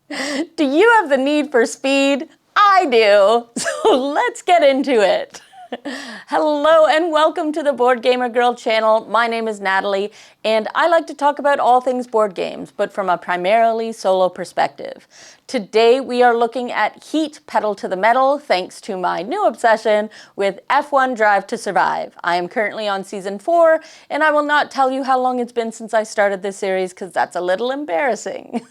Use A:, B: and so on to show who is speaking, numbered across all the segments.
A: Do you have the need for speed? I do. So let's get into it. Hello and welcome to the Board Gamer Girl channel. My name is Natalie and I like to talk about all things board games, but from a primarily solo perspective. Today we are looking at Heat Pedal to the Metal thanks to my new obsession with F1 Drive to Survive. I am currently on season 4 and I will not tell you how long it's been since I started this series because that's a little embarrassing.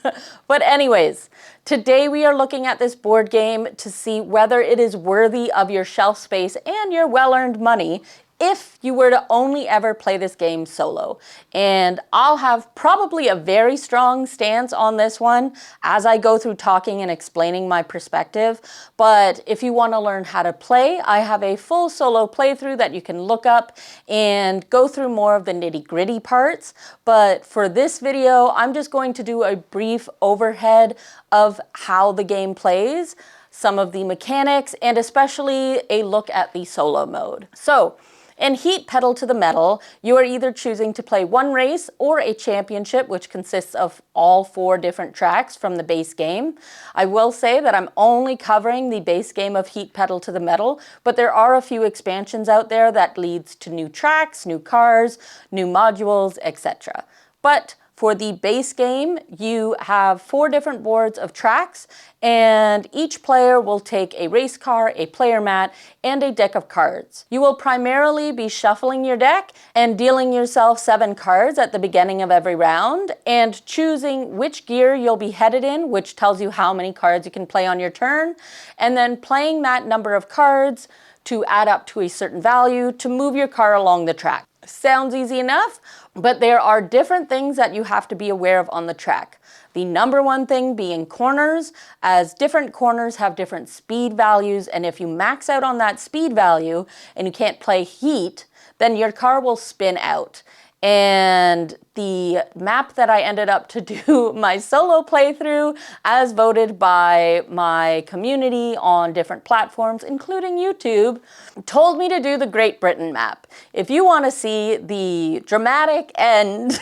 A: But anyways, today we are looking at this board game to see whether it is worthy of your shelf space and your well-earned money if you were to only ever play this game solo. And I'll have probably a very strong stance on this one as I go through talking and explaining my perspective. But if you want to learn how to play, I have a full solo playthrough that you can look up and go through more of the nitty-gritty parts. But for this video, I'm just going to do a brief overhead of how the game plays, some of the mechanics, and especially a look at the solo mode. So, in Heat Pedal to the Metal, you are either choosing to play one race or a championship, which consists of all 4 different tracks from the base game. I will say that I'm only covering the base game of Heat Pedal to the Metal, but there are a few expansions out there that leads to new tracks, new cars, new modules, etc. But for the base game, you have 4 different boards of tracks, and each player will take a race car, a player mat, and a deck of cards. You will primarily be shuffling your deck and dealing yourself 7 cards at the beginning of every round, and choosing which gear you'll be headed in, which tells you how many cards you can play on your turn, and then playing that number of cards to add up to a certain value to move your car along the track. Sounds easy enough, but there are different things that you have to be aware of on the track. The number one thing being corners, as different corners have different speed values, and if you max out on that speed value and you can't play heat, then your car will spin out. And the map that I ended up to do my solo playthrough, as voted by my community on different platforms, including YouTube, told me to do the Great Britain map. If you want to see the dramatic end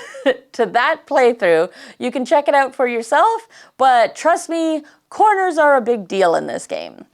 A: to that playthrough, you can check it out for yourself, but trust me, corners are a big deal in this game.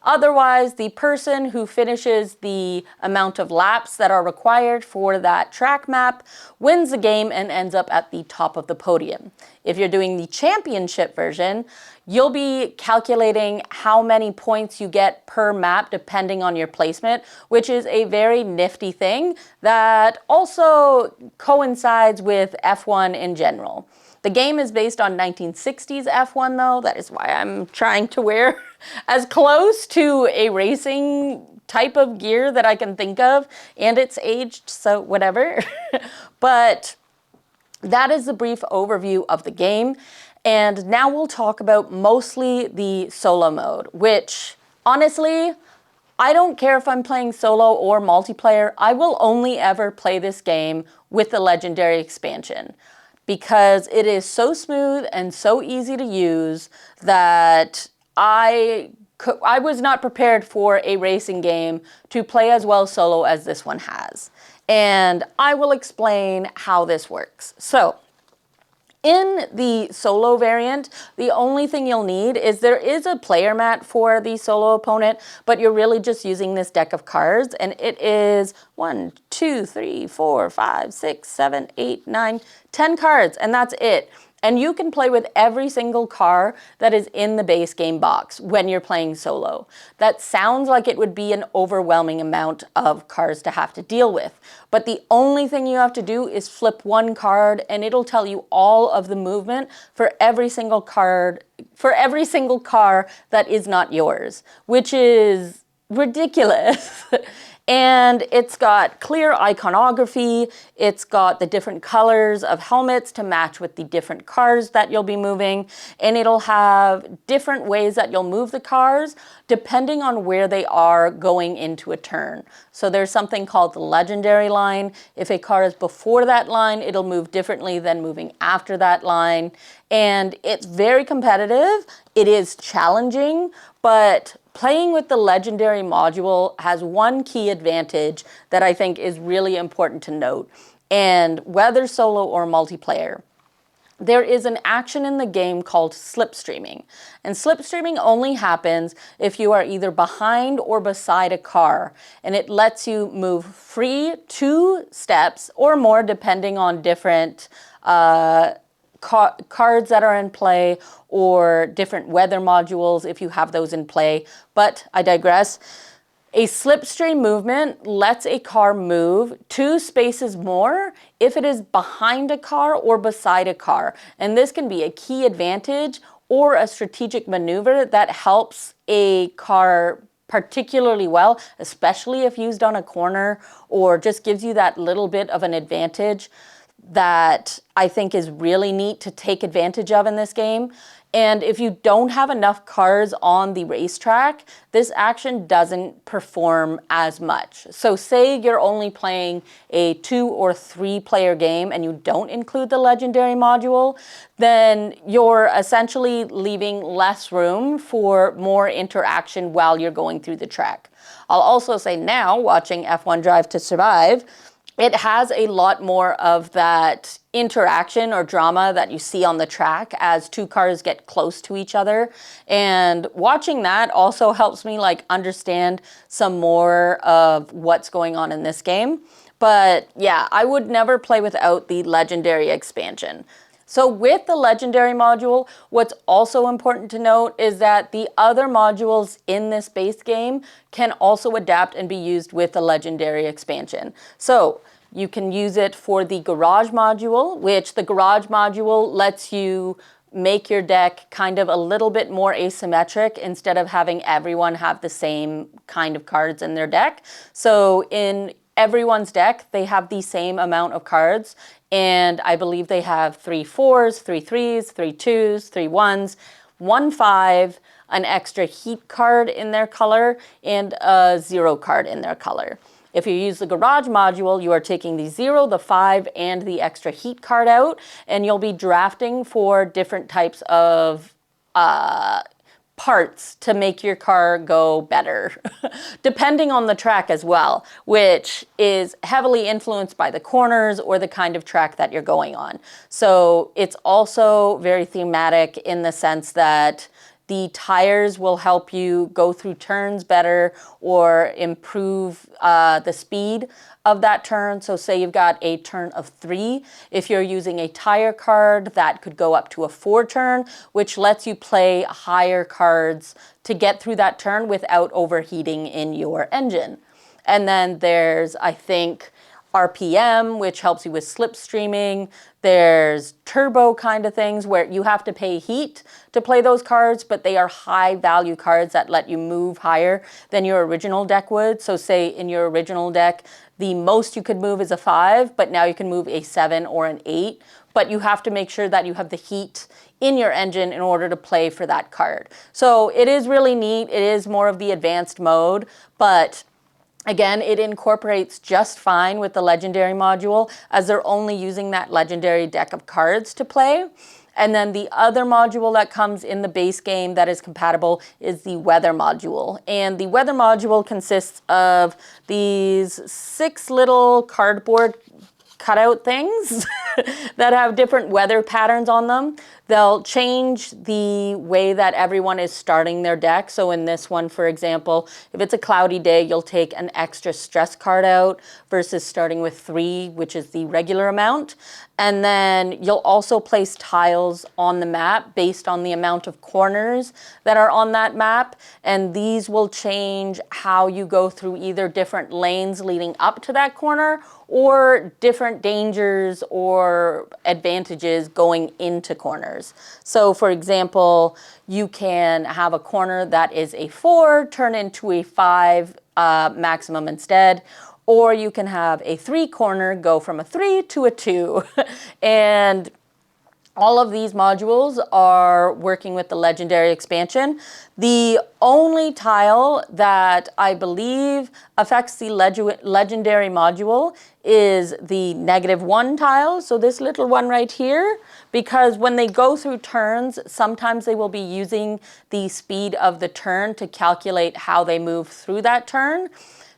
A: Otherwise, the person who finishes the amount of laps that are required for that track map wins the game and ends up at the top of the podium. If you're doing the championship version, you'll be calculating how many points you get per map depending on your placement, which is a very nifty thing that also coincides with F1 in general. The game is based on 1960s F1 though. That is why I'm trying to wear as close to a racing type of gear that I can think of, and it's aged, so whatever. But that is the brief overview of the game. And now we'll talk about mostly the solo mode, which honestly, I don't care if I'm playing solo or multiplayer. I will only ever play this game with the Legendary expansion, because it is so smooth and so easy to use that I was not prepared for a racing game to play as well solo as this one has. And I will explain how this works. So, in the solo variant, the only thing you'll need is there is a player mat for the solo opponent, but you're really just using this deck of cards, and it is 1, 2, 3, 4, 5, 6, 7, 8, 9, 10 cards, and that's it. And you can play with every single car that is in the base game box when you're playing solo. That sounds like it would be an overwhelming amount of cards to have to deal with. But the only thing you have to do is flip one card and it'll tell you all of the movement for every single card, for every single car that is not yours, which is ridiculous. And it's got clear iconography, it's got the different colors of helmets to match with the different cars that you'll be moving, and it'll have different ways that you'll move the cars depending on where they are going into a turn. So there's something called the Legendary line. If a car is before that line, it'll move differently than moving after that line. And it's very competitive, it is challenging, but playing with the Legendary module has one key advantage that I think is really important to note, and whether solo or multiplayer. there is an action in the game called slipstreaming. And slipstreaming only happens if you are either behind or beside a car. And it lets you move free 2 steps or more depending on different cards that are in play or different weather modules if you have those in play. But I digress. A slipstream movement lets a car move 2 spaces more if it is behind a car or beside a car. And this can be a key advantage or a strategic maneuver that helps a car particularly well, especially if used on a corner, or just gives you that little bit of an advantage that I think is really neat to take advantage of in this game. And if you don't have enough cars on the racetrack, this action doesn't perform as much. So say you're only playing a 2 or 3 player game and you don't include the legendary module, then you're essentially leaving less room for more interaction while you're going through the track. I'll also say now, watching F1 Drive to Survive, it has a lot more of that interaction or drama that you see on the track as 2 cars get close to each other. And watching that also helps me like understand some more of what's going on in this game. But yeah, I would never play without the legendary expansion. So with the legendary module, what's also important to note is that the other modules in this base game can also adapt and be used with the legendary expansion. So you can use it for the garage module, which the garage module lets you make your deck kind of a little bit more asymmetric instead of having everyone have the same kind of cards in their deck. So in everyone's deck, they have the same amount of cards, and I believe they have 3 4s, 3 3s, 3 2s, 3 1s, 1 5, an extra heat card in their color, and a 0 card in their color. If you use the garage module, you are taking the 0, the 5, and the extra heat card out, and you'll be drafting for different types of parts to make your car go better, depending on the track as well, which is heavily influenced by the corners or the kind of track that you're going on. So it's also very thematic in the sense that the tires will help you go through turns better or improve the speed of that turn. So say you've got a turn of 3. If you're using a tire card, that could go up to a 4 turn, which lets you play higher cards to get through that turn without overheating in your engine. And then there's, I think, RPM, which helps you with slipstreaming. There's turbo kind of things where you have to pay heat to play those cards, but they are high value cards that let you move higher than your original deck would. So say in your original deck, the most you could move is a 5, but now you can move a 7 or an 8. But you have to make sure that you have the heat in your engine in order to play for that card. So it is really neat. It is more of the advanced mode, but again, it incorporates just fine with the legendary module as they're only using that legendary deck of cards to play. And then the other module that comes in the base game that is compatible is the weather module. And the weather module consists of these 6 little cardboard cutout things that have different weather patterns on them. They'll change the way that everyone is starting their deck. So in this one, for example, if it's a cloudy day, you'll take an extra stress card out versus starting with 3, which is the regular amount. And then you'll also place tiles on the map based on the amount of corners that are on that map. And these will change how you go through either different lanes leading up to that corner or different dangers or advantages going into corners. So for example, you can have a corner that is a 4 turn into a 5 maximum instead, or you can have a 3 corner go from a 3 to a 2. And all of these modules are working with the legendary expansion. The only tile that I believe affects the legendary module is the -1 tile. So this little one right here, because when they go through turns, sometimes they will be using the speed of the turn to calculate how they move through that turn.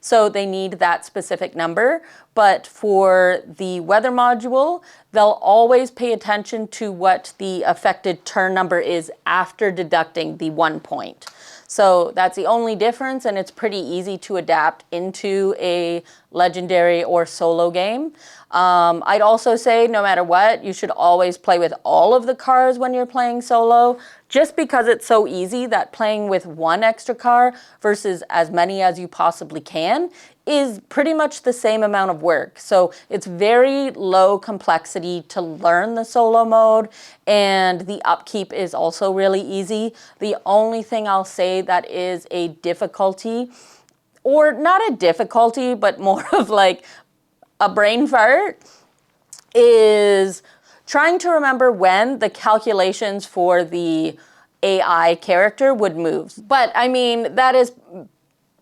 A: so they need that specific number. But for the weather module, they'll always pay attention to what the affected turn number is after deducting the 1 point. So that's the only difference, and it's pretty easy to adapt into a legendary or solo game. I'd also say no matter what, you should always play with all of the cards when you're playing solo, just because it's so easy that playing with one extra card versus as many as you possibly can is pretty much the same amount of work. So it's very low complexity to learn the solo mode, and the upkeep is also really easy. The only thing I'll say that is a difficulty, or not a difficulty, but more of like a brain fart, is trying to remember when the calculations for the AI character would move. But I mean, that is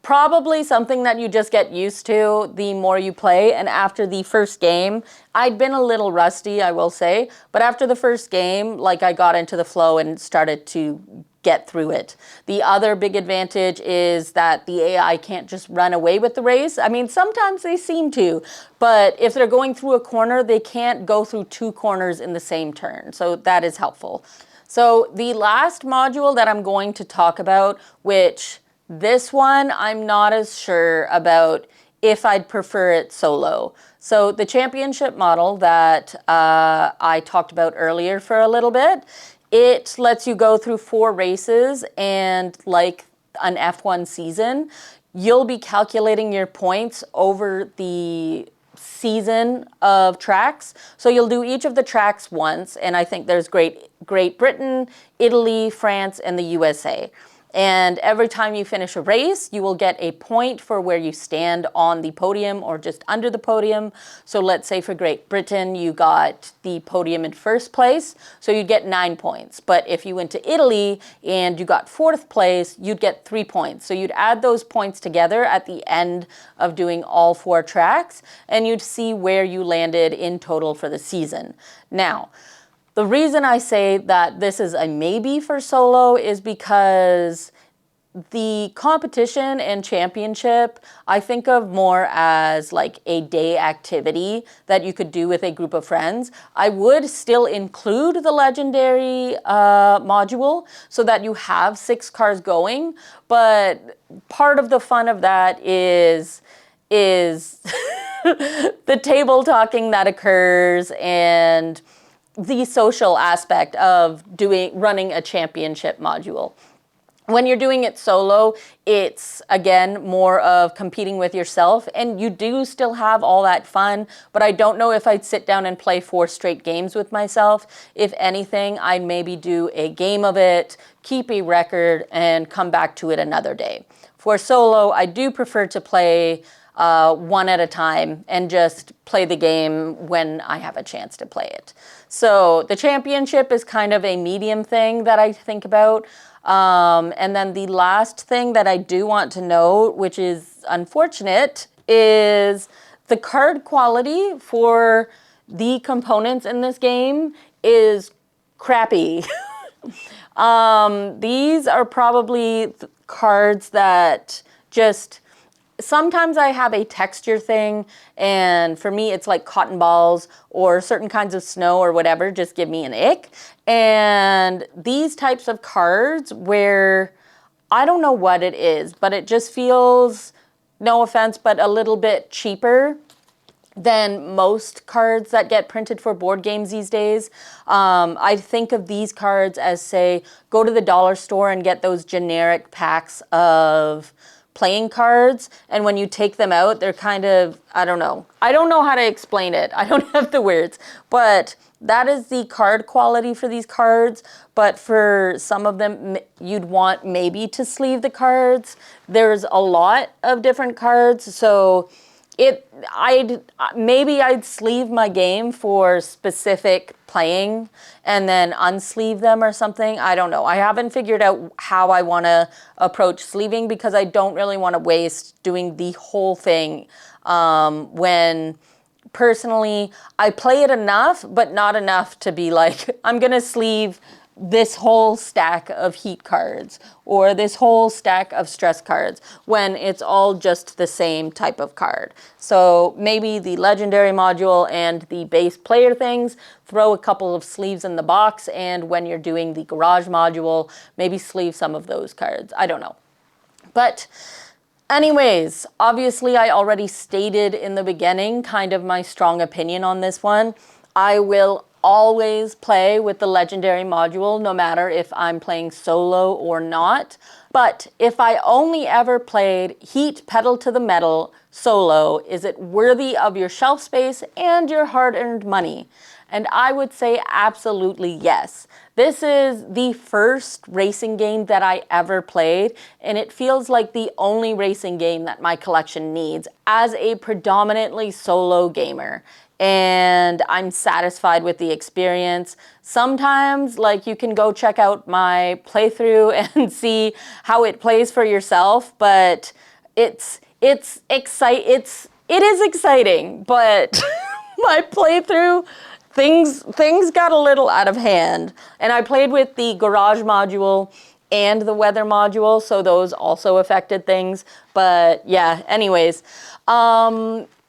A: probably something that you just get used to the more you play. And after the first game, I'd been a little rusty, I will say, but after the first game, like, I got into the flow and started to get through it. The other big advantage is that the AI can't just run away with the race. I mean, sometimes they seem to, but if they're going through a corner, they can't go through 2 corners in the same turn. So that is helpful. So the last module that I'm going to talk about, which this one I'm not as sure about if I'd prefer it solo. So the championship model that I talked about earlier for a little bit, it lets you go through 4 races, and like an F1 season, you'll be calculating your points over the season of tracks. So you'll do each of the tracks once, and I think there's Great Britain, Italy, France, and the USA. And every time you finish a race, you will get a point for where you stand on the podium or just under the podium. So let's say for Great Britain, you got the podium in first place, so you'd get 9 points. But if you went to Italy and you got 4th place, you'd get 3 points. So you'd add those points together at the end of doing all 4 tracks, and you'd see where you landed in total for the season. Now, the reason I say that this is a maybe for solo is because the competition and championship, I think of more as like a day activity that you could do with a group of friends. I would still include the legendary module so that you have 6 cars going, but part of the fun of that is the table talking that occurs and the social aspect of running a championship module. When you're doing it solo, it's, again, more of competing with yourself, and you do still have all that fun, but I don't know if I'd sit down and play 4 straight games with myself. If anything, I'd maybe do a game of it, keep a record, and come back to it another day. For solo, I do prefer to play one at a time and just play the game when I have a chance to play it. So the championship is kind of a medium thing that I think about. And then the last thing that I do want to note, which is unfortunate, is the card quality for the components in this game is crappy. These are probably cards that just... Sometimes I have a texture thing, and for me it's like cotton balls or certain kinds of snow or whatever just give me an ick. And these types of cards where I don't know what it is, but it just feels, no offense, but a little bit cheaper than most cards that get printed for board games these days. I think of these cards as, say, go to the dollar store and get those generic packs of playing cards, and when you take them out, they're kind of, I don't know how to explain it. I don't have the words, but that is the card quality for these cards. But for some of them, you'd want maybe to sleeve the cards. There's a lot of different cards, so maybe I'd sleeve my game for specific playing and then unsleeve them or something. I don't know. I haven't figured out how I want to approach sleeving because I don't really want to waste doing the whole thing when personally I play it enough, but not enough to be like, I'm going to sleeve this whole stack of heat cards or this whole stack of stress cards when it's all just the same type of card. So maybe the legendary module and the base player things, throw a couple of sleeves in the box, and when you're doing the garage module, maybe sleeve some of those cards. I don't know. But anyways, obviously I already stated in the beginning kind of my strong opinion on this one. I will always play with the legendary module, no matter if I'm playing solo or not. But if I only ever played Heat Pedal to the Metal solo, is it worthy of your shelf space and your hard-earned money? And I would say absolutely yes. This is the first racing game that I ever played, and it feels like the only racing game that my collection needs as a predominantly solo gamer. And I'm satisfied with the experience. Sometimes, like, you can go check out my playthrough and see how it plays for yourself, but it is exciting, but my playthrough, things got a little out of hand. And I played with the garage module and the weather module, so those also affected things. But yeah, anyways,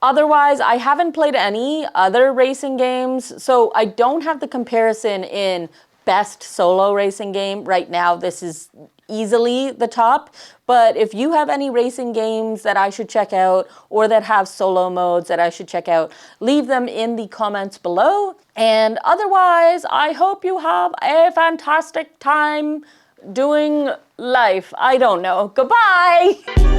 A: otherwise, I haven't played any other racing games, so I don't have the comparison in best solo racing game. Right now, this is easily the top, but if you have any racing games that I should check out or that have solo modes that I should check out, leave them in the comments below. And otherwise, I hope you have a fantastic time doing life. I don't know. Goodbye!